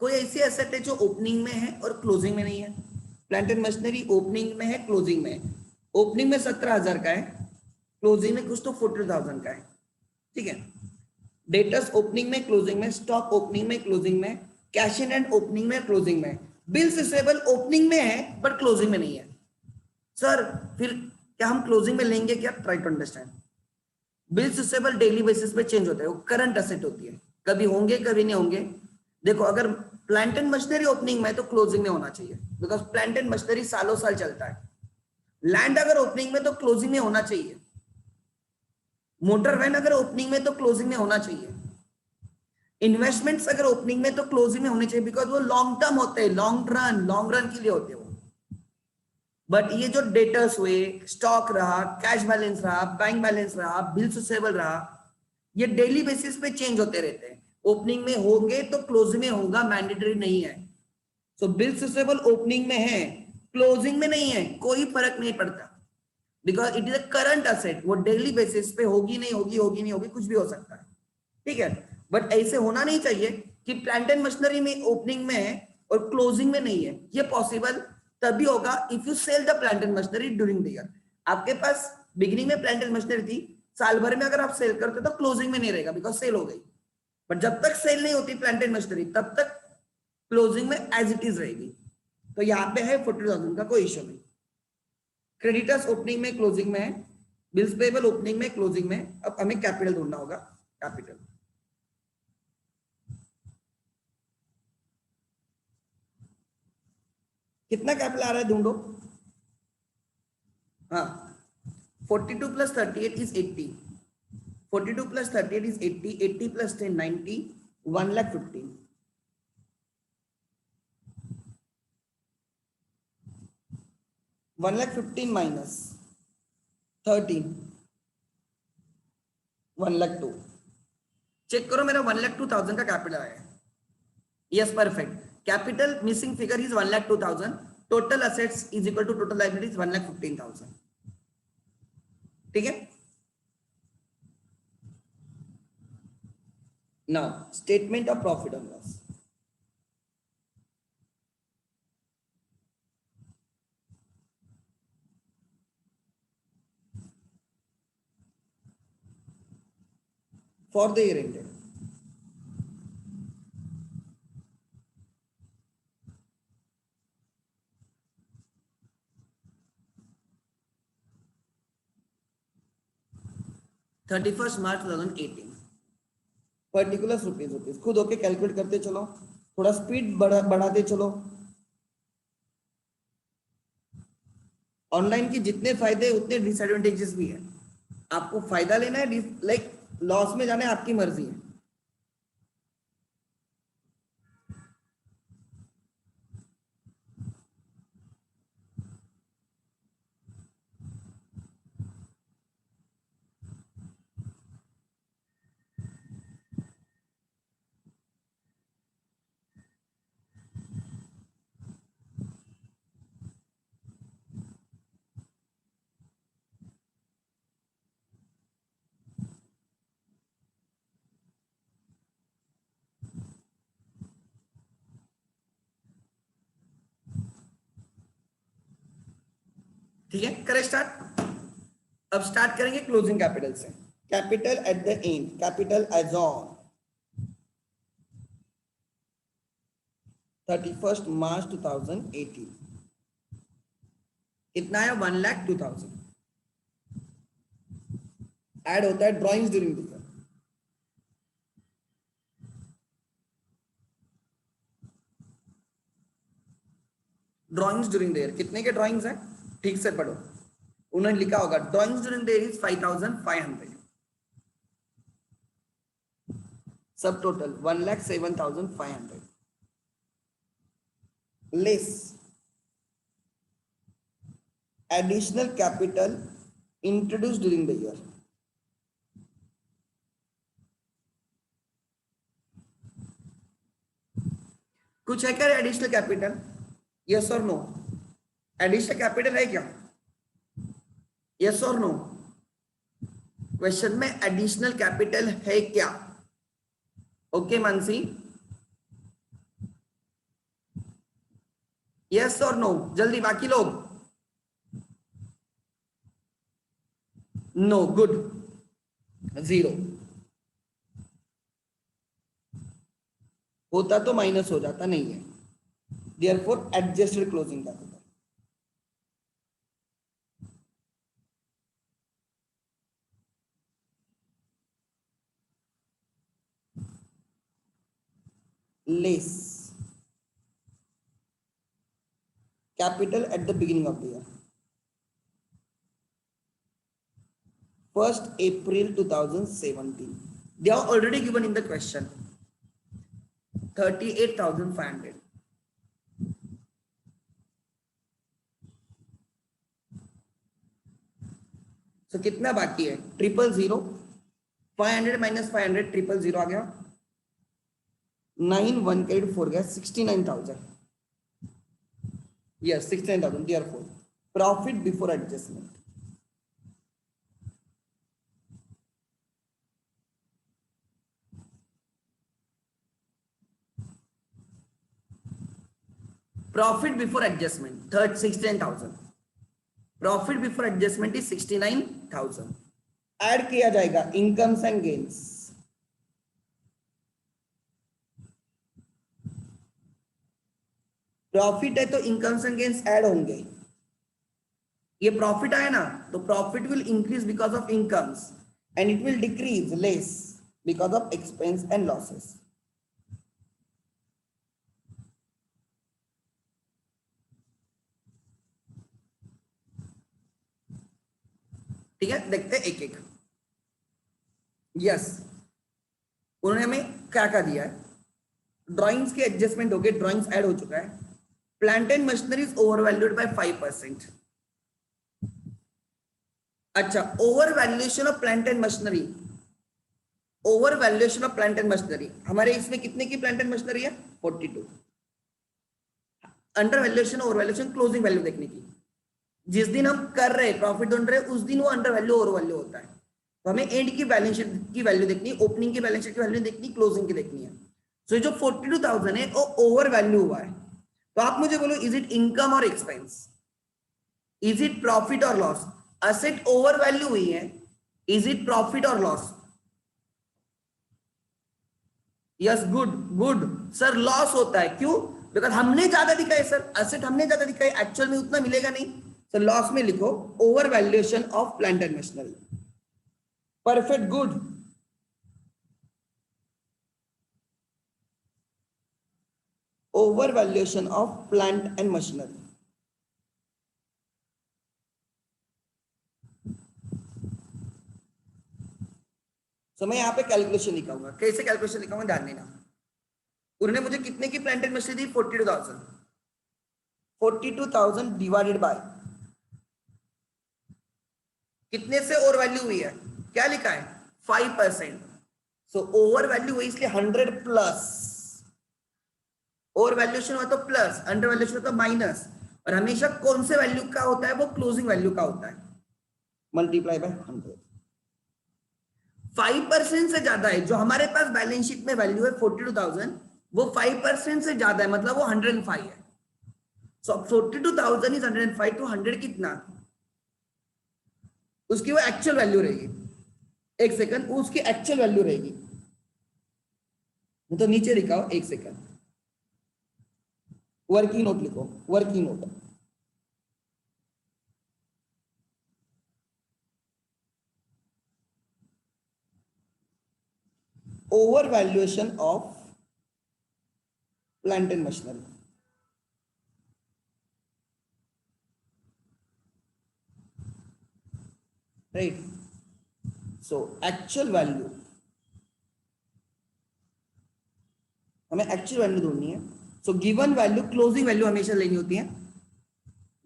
S1: कोई ऐसी एसेट है जो ओपनिंग में है और क्लोजिंग में नहीं है, प्लांट एंड मशीनरी ओपनिंग में है क्लोजिंग में है, ओपनिंग में 17,000 का है, क्लोजिंग में कुछ तो 40,000 का है, ठीक है, डेटर्स ओपनिंग में क्लोजिंग में, स्टॉक ओपनिंग में क्लोजिंग में, कैश इन एंड ओपनिंग में क्लोजिंग में, बिल्स रिसीवेबल ओपनिंग में है बट क्लोजिंग में नहीं है, सर फिर क्या हम क्लोजिंग में लेंगे क्या, try to understand, bills receivable daily basis पे चेंज होता है, वो करंट एसेट होती है, कभी होंगे कभी नहीं होंगे, देखो अगर प्लांट एंड मशीनरी ओपनिंग में तो क्लोजिंग में होना चाहिए, बिकॉज प्लांट एंड मशीनरी सालों साल चलता है, लैंड अगर ओपनिंग में तो क्लोजिंग में होना चाहिए, मोटर वैन अगर ओपनिंग में तो क्लोजिंग में होना चाहिए, इन्वेस्टमेंट्स अगर ओपनिंग में तो क्लोजिंग में होने चाहिए, बिकॉज वो लॉन्ग टर्म होते हैं, लॉन्ग रन के लिए होते हैं वो, बट ये जो डेटर्स हुए, स्टॉक रहा, कैश बैलेंस रहा, बैंक बैलेंस रहा, बिल्स रिसीवेबल रहा, ये डेली बेसिस पे चेंज होते रहते हैं, ओपनिंग में होंगे तो क्लोजिंग में होगा, मैंडेटरी नहीं है, सो बिल्स रिसीवेबल ओपनिंग में है क्लोजिंग में नहीं है, कोई फर्क नहीं पड़ता, because it is a current asset, वो डेली बेसिस पे होगी नहीं होगी, होगी नहीं होगी, कुछ भी हो सकता है, ठीक है, बट ऐसे होना नहीं चाहिए कि प्लांट एंड मशीनरी में ओपनिंग में है और क्लोजिंग में नहीं है, ये पॉसिबल तभी होगा if you sell the plant and machinery during the year, आपके पास बिगिनिंग में प्लांट एंड मशीनरी थी, साल भर में अगर आप सेल करते तो क्लोजिंग में नहीं रहेगा बिकॉज सेल हो गई, बट जब तक सेल नहीं होती प्लांट एंड मशीनरी तब तक क्लोजिंग में एज इट इज रहेगी, तो यहाँ पे है 40,000 का कोई इश्यू नहीं, क्रेडिटर्स ओपनिंग में क्लोजिंग में है, बिल्स पेबल ओपनिंग में क्लोजिंग में, अब हमें कैपिटल ढूंढना होगा, कैपिटल कितना कैपिटल आ रहा है ढूंढो, हाँ 42 plus 38 is 80, 42 plus 38 is 80, 80 plus 10 90, 1,15,000, 1,15,000 minus 13, 1,02,000, check करो मेरा 1,02,000 का कैपिटल आया है, yes perfect, capital missing figure is 1,02,000, total assets is equal to total liabilities 1,15,000, ठीक है, now statement of profit and loss, for the year ended, March 2018, particular rupees खुद होके कैलकुलेट करते चलो, थोड़ा स्पीड बढ़ाते चलो, ऑनलाइन के जितने फायदे उतने डिसएडवांटेजेस भी है, आपको फायदा लेना है लाइक लॉस में जाना है आपकी मर्जी है, ठीक है, करें स्टार्ट, अब स्टार्ट करेंगे क्लोजिंग कैपिटल से, capital at the end, capital as on 31 March 2018 कितना है, 1,02,000, ऐड होता है drawings during the year, drawings during the year कितने के ड्रॉइंग्स है, ठीक से पढ़ो, उन्होंने लिखा होगा drawings during the year is 5500, सब total 1,07,500 less additional capital introduced during the year. कुछ है क्या एडिशनल कैपिटल? यस और नो? एडिशनल कैपिटल है क्या? यस और नो? क्वेश्चन में एडिशनल कैपिटल है क्या? ओके मानसी, यस और नो? जल्दी बाकी लोग। नो, गुड, 0 होता तो माइनस हो जाता, नहीं है, therefore adjusted closing capital. Less capital at the beginning of the year. 1st April 2017. They are already given in the question. 38,500. So कितना बाकी है? 000, 500 minus 500, 000 आ गया, 9,184 गया, 69,000. Yes, 69,000. Therefore, profit before adjustment. Profit before adjustment, 69,000. Profit before adjustment is 69,000. Add किया जाएगा इनकम्स एंड गेन्स. प्रॉफिट है तो इनकम्स एंड गेन्स ऐड होंगे. ये प्रॉफिट आया ना, तो profit will increase because of incomes and it will decrease less because of expense and losses. ठीक है, देखते हैं एक एक. यस, उन्होंने हमें क्या क्या दिया है? ड्राइंग्स के एडजस्टमेंट हो गए, ड्राइंग्स ऐड हो चुका है. Plant and machinery is over valued bye 5%. अच्छा, over valuation of plant and machinery. Over valuation of plant and machinery हमारे इसमें कितने की प्लांट एंड मशीनरी है? 42. Under valuation, over valuation, closing value देखने की. जिस दिन हम कर रहे प्रॉफिट ढूंढ रहे उस दिन वो अंडर वैल्यू ओवर वैल्यू होता है. तो हमें एंड की बैलेंस शीट की वैल्यू देखनी, ओपनिंग की बैलेंस शीट की वैल्यू देखनी, क्लोजिंग की देखनी है. सो जो 42,000 है वो ओवर वैल्यू हुआ है. तो आप मुझे बोलो, इज इट इनकम और एक्सपेंस? इज इट प्रॉफिट और लॉस? असेट ओवर वैल्यू हुई है, इज इट प्रॉफिट और loss? Yes, good good sir. Loss होता है, क्यों? बिकॉज हमने ज्यादा दिखाए सर, असेट हमने ज्यादा दिखाए, एक्चुअल में उतना मिलेगा नहीं. सर लॉस में लिखो over valuation of plant and machinery. Perfect, good. Over valuation of plant and machinery. तो मैं यहाँ पे कैलकुलेशन लिखाऊंगा. कैसे कैलकुलेशन लिखाऊंगा ध्यान देना. उन्होंने मुझे कितने की plant and machinery the? 42,000. 42,000 divided by कितने से ओवर वैल्यू हुई है? क्या लिखा है? 5%. सो ओवर वैल्यू हुई इसलिए 100 प्लस. ओवर वैल्यूएशन हुआ तो प्लस, अंडर वैल्यूएशन हुआ तो माइनस. और हमेशा कौन से वैल्यू का होता है? वो क्लोजिंग वैल्यू का होता है. Multiply by 100. 5% से ज्यादा है जो हमारे पास बैलेंस शीट में वैल्यू है 42,000, वो 5% से ज्यादा है, मतलब वो 105 है. सो 42,000 इज 105 टू 100 कितना? उसकी वो एक्चुअल वैल्यू रहेगी. एक सेकंड, उसकी एक्चुअल वैल्यू रहेगी. तो नीचे लिखाओ, एक सेकंड, वर्किंग नोट लिखो, working note. Over valuation of plant and machinery. Right. So actual value, हमें एक्चुअल वैल्यू ढूंढनी है। So given value, closing value हमेशा लेनी होती है,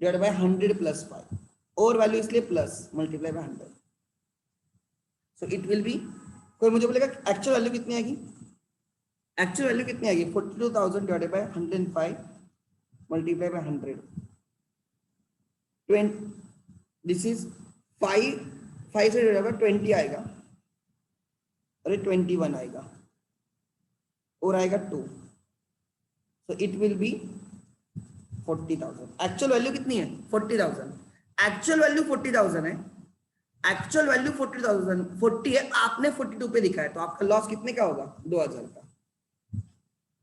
S1: डिवाइड बाय 100 प्लस 5, और वैल्यू इसलिए plus multiply by 100। So it will be, कोई मुझे बोलेगा एक्चुअल वैल्यू कितनी आएगी, एक्चुअल वैल्यू कितनी आएगी 42,000 divided by 105 multiply by 100, 20, this is 5 से डिवाइड बाय 20 आएगा, अरे 21 आएगा, और आएगा 2, so it will be 40,000। Actual value कितनी है 40,000, एक्चुअल वैल्यू 40,000 है, एक्चुअल वैल्यू 40,000 40 है, आपने 42 पे दिखाया, तो आपका लॉस कितने का होगा 2,000 का,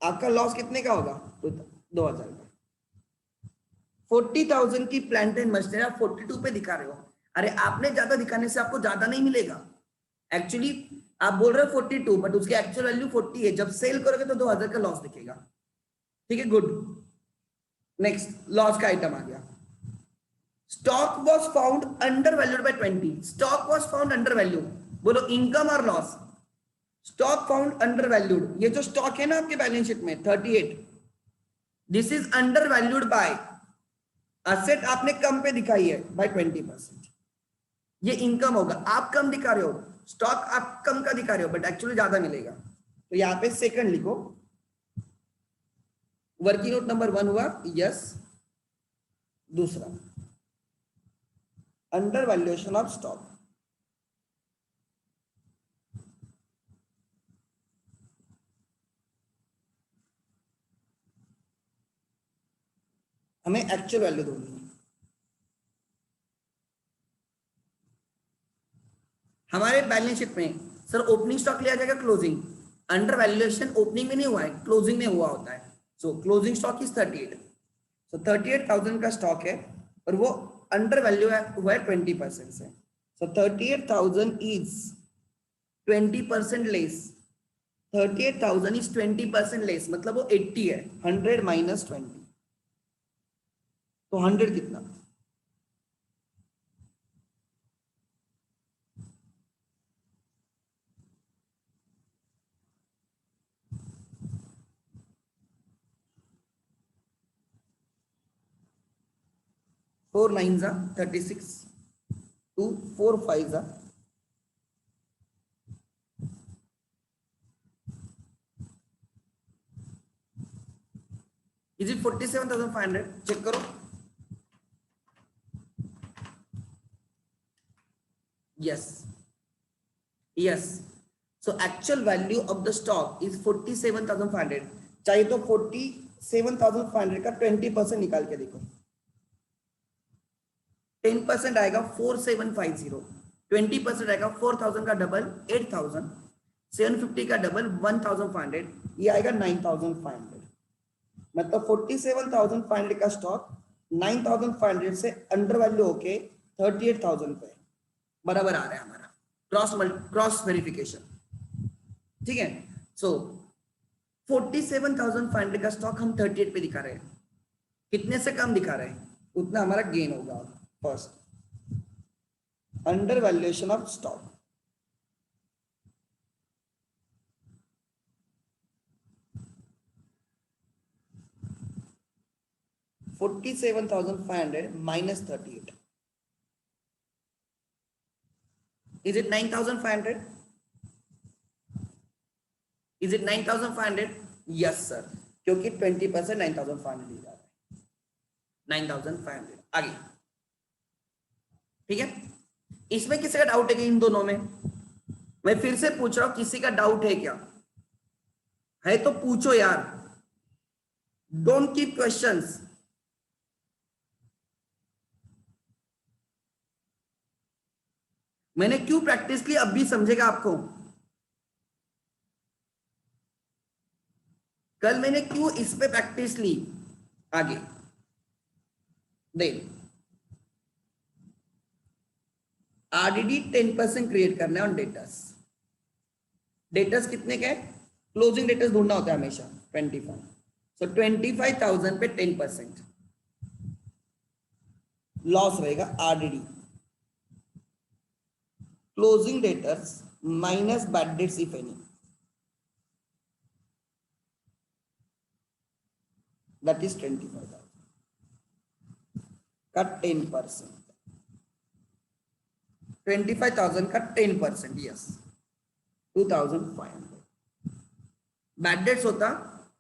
S1: आपका लॉस कितने का होगा 2,000 का। 40,000 की प्लांट एंड मशीनरी आप 42 पे दिखा रहे हो, अरे आपने ज्यादा दिखाने से आपको ज्यादा नहीं मिलेगा, एक्चुअली आप बोल रहे हो 42 बट उसकी एक्चुअल वैल्यू 40 है, जब सेल करोगे तो 2,000 का लॉस दिखेगा, ठीक है गुड। नेक्स्ट लॉस का आइटम आ गया, stock was found under valued bye 20, stock was found under value, बोलो इनकम और loss. Stock found under valued, ये जो स्टॉक है ना आपके बैलेंस शीट में 38, this is under valued bye, asset आपने कम पे दिखाई है बाय 20%, ये इनकम होगा, आप कम दिखा रहे हो, स्टॉक आप कम का दिखा रहे हो बट एक्चुअली ज्यादा मिलेगा, तो यहां पे सेकंड लिखो। वर्किंग नोट नंबर 1 हुआ यस, दूसरा अंडर वैल्यूएशन ऑफ स्टॉक, हमें एक्चुअल वैल्यू ढूंढनी है। हमारे बैलेंस शीट में सर ओपनिंग स्टॉक लिया जाएगा क्लोजिंग, अंडर वैल्यूएशन ओपनिंग में नहीं हुआ है, क्लोजिंग में हुआ होता है, सो क्लोजिंग स्टॉक इज 38, सो 38,000 का स्टॉक है और वो अंडर वैल्यू हुआ है 20% से, सो 38,000 इज 20% लेस, 38,000 इज 20% लेस, मतलब वो 80 है, 100 माइनस 20, तो 100 कितना, फोर 9 जा 36, 2 4 5 जा, इज इट 47,500, चेक करो, yes yes, so actual value of the stock is 47,500, चाहिए तो 47,500 का 20% निकाल के देखो, 10% आएगा 4750, 20% आएगा 4,000 का डबल 8,000, 750 का डबल 1,500, ये आएगा 9,500, मतलब 47,500 का स्टॉक 9,500 से अंडर वैल्यू होके 38,000 पे बराबर आ रहा है हमारा, क्रॉस वेरिफिकेशन, ठीक है। सो 47,500 का स्टॉक हम 38 पे दिखा रहे हैं, कितने से कम दिखा रहे हैं उतना हमारा गेन होगा। First under valuation of stock, $47,500 minus 38, is it 9,500, is it 9,500, yes sir, क्योंकि 20% 9,500 दी जा रहा है, 9,500 आगे, ठीक है। इसमें किसी का डाउट है कि इन दोनों में, मैं फिर से पूछ रहा हूं किसी का डाउट है क्या, है तो पूछो यार, डोंट कीप क्वेश्चंस, मैंने क्यों प्रैक्टिस की अब भी समझेगा आपको, कल मैंने क्यों इस पे प्रैक्टिस ली, आगे देख आरडीडी 10% क्रिएट करना है ऑन डेटर्स, डेटर्स कितने के, क्लोजिंग डेटर्स ढूंढना होता है हमेशा 25, सो 25,000 पे 10% लॉस रहेगा RDD, closing debtors minus bad debts if any, that is 25,000. Cut 10%. 25,000 का 10%, yes, 2,500. बैड डेट्स होता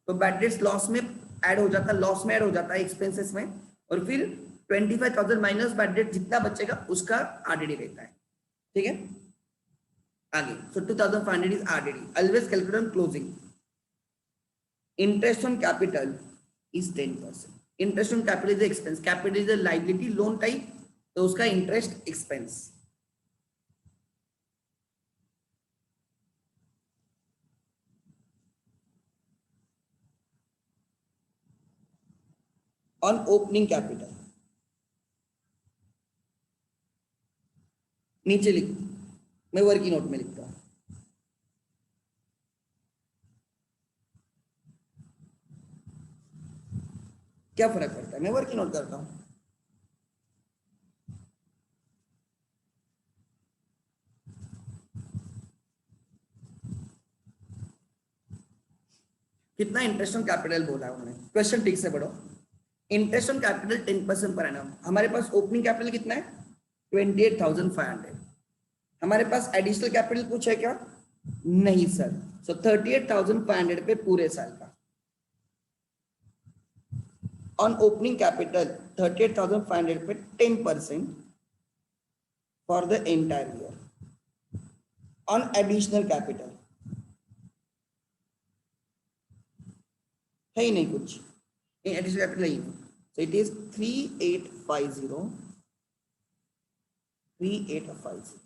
S1: तो बैड डेट्स लॉस में ऐड हो जाता, लॉस में ऐड हो जाता है एक्सपेंसेस में, और फिर 25,000 माइनस बैड डेट जितना बचेगा उसका आरडीडी रहता है, ठीक है। आगे, सो 2,500 is RDD, always calculate on closing. Interest on capital is 10%। Interest on capital is expense, capital is a liability loan type, तो उसका interest expense. On opening capital नीचे लिख, मैं वर्किंग नोट में लिखता हूं। क्या फर्क पड़ता है, मैं वर्किंग नोट करता हूं। कितना इंटरेस्ट ऑन कैपिटल बोला है उन्होंने, क्वेश्चन ठीक से पढ़ो। Interest on capital 10% per annum. हमारे पास ओपनिंग कैपिटल कितना है 28,500। हमारे पास एडिशनल कैपिटल कुछ है क्या, नहीं सर। सो 38,500 पे पूरे साल का। ऑन ओपनिंग कैपिटल 38,500 पे 10% for the entire year. On additional capital है ही नहीं कुछ, एडिशनल कैपिटल नहीं है, so it is 3850, 3850।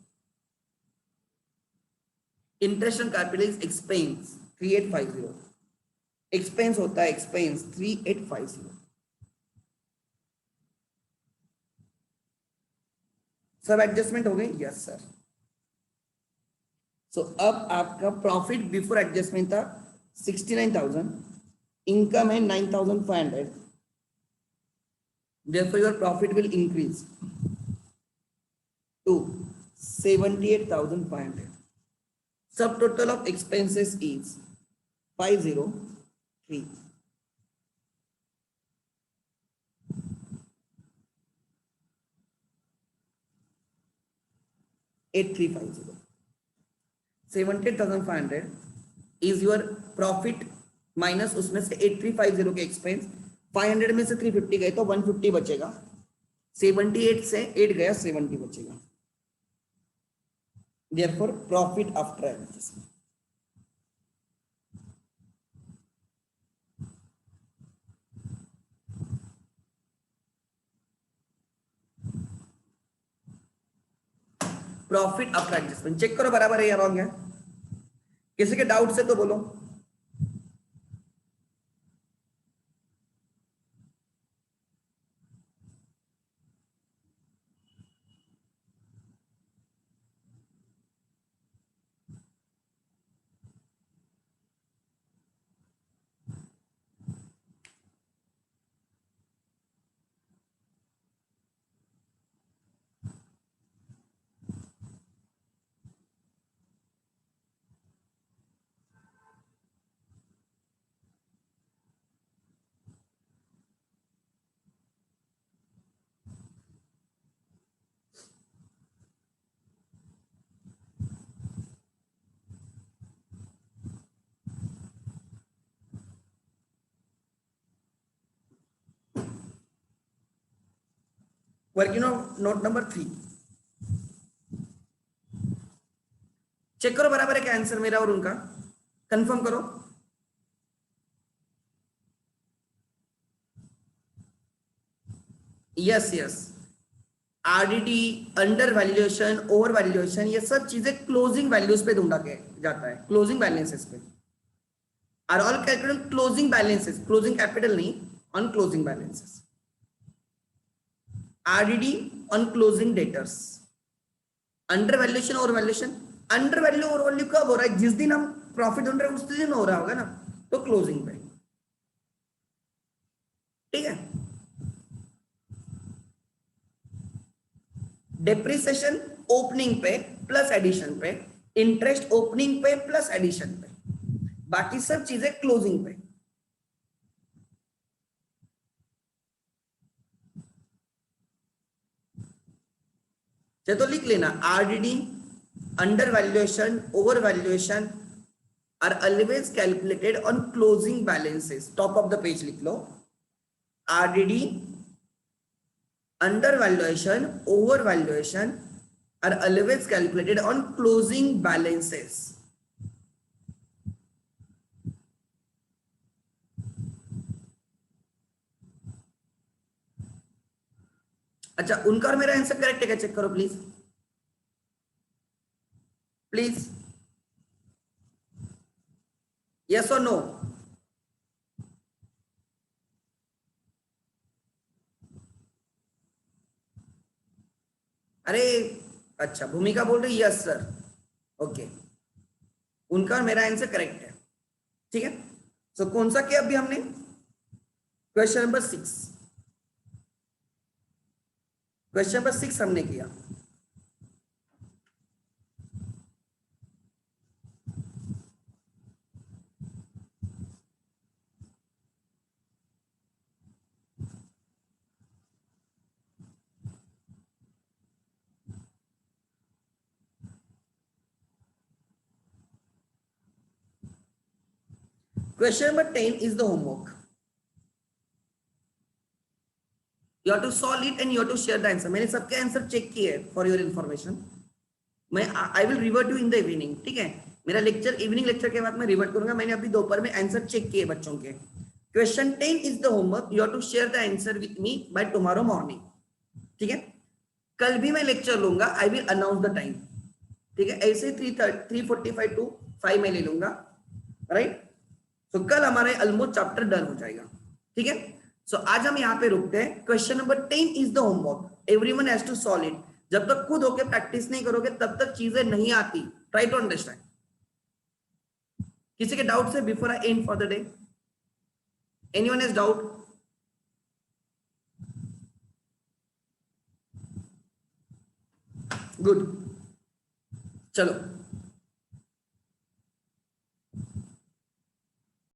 S1: Interest on capital is expense 3850, expense होता है एक्सपेंस 3850। सब एडजस्टमेंट हो गई, यस सर। सो अब आपका प्रॉफिट बिफोर एडजस्टमेंट था 69,000, इनकम है 9,500, therefore your profit will increase to 78,500. Subtotal of expenses is 503. $8,350. 78,500 is your profit minus उसमें से 8,350 के एक्सपेंस। 500 में से 350 गए तो 150 बचेगा, 78 से 8 गया 70 बचेगा। Therefore profit after adjustment। Profit after adjustment check करो बराबर है या रॉन्ग है, किसी के डाउट से तो बोलो। वर्किंग नोट नंबर 3 चेक करो बराबर है क्या आंसर मेरा और उनका, कंफर्म करो। Yes yes, RDD, under valuation, over valuation, ये सब चीजें क्लोजिंग वैल्यूज पे ढूंढा के जाता है, क्लोजिंग बैलेंसेस पे। Are all calculate closing balances, closing capital नहीं, on closing balances. RDD on closing debtors, under valuation, over valuation. Under value over value कब हो रहा है, जिस दिन हम प्रॉफिट ढूंढ रहे हैं उस दिन हो रहा होगा ना, तो क्लोजिंग पे, ठीक है। डेप्रिसिएशन ओपनिंग पे प्लस एडिशन पे, इंटरेस्ट ओपनिंग पे प्लस एडिशन पे, बाकी सब चीजें क्लोजिंग पे। चलो तो लिख लेना, RDD, under valuation, over valuation are always calculated on closing balances. Top of the page लिख लो, RDD, under valuation, over valuation are always calculated on closing balances. अच्छा, उनका और मेरा आंसर करेक्ट है क्या, चेक करो प्लीज प्लीज, यस और नो। अरे अच्छा, भूमिका बोल रही यस सर, ओके, उनका और मेरा आंसर करेक्ट है, ठीक है। सो कौन सा किया अभी हमने, क्वेश्चन नंबर 6, क्वेश्चन नंबर 6 हमने किया। Question number 10 is the homework. You have to solve it and you have to share the answer. मैंने सबके आंसर चेक किए फॉर योर इन्फॉर्मेशन। मैं I will revert you in the evening, ठीक है। मेरा लेक्चर इवनिंग लेक्चर के बाद मैं रिवर्ट करूंगा। मैंने अभी दोपहर में आंसर चेक किए बच्चों के। Question 10 is the homework, you have to share the answer with me by tomorrow morning, ठीक है। कल भी मैं लेक्चर लूंगा, I will announce the time, ठीक है। ऐसे 3:45 to 5 में ले लूंगा, राइट। तो कल हमारे ऑलमोस्ट चैप्टर डन हो जाएगा, ठीक है। सो आज हम यहाँ पे रुकते हैं। Question number 10 is the homework, everyone has to solve it. जब तक खुद होके प्रैक्टिस नहीं करोगे तब तक चीजें नहीं आती। Try to understand. किसी के डाउट से before I end for the day, anyone has doubt? Good, चलो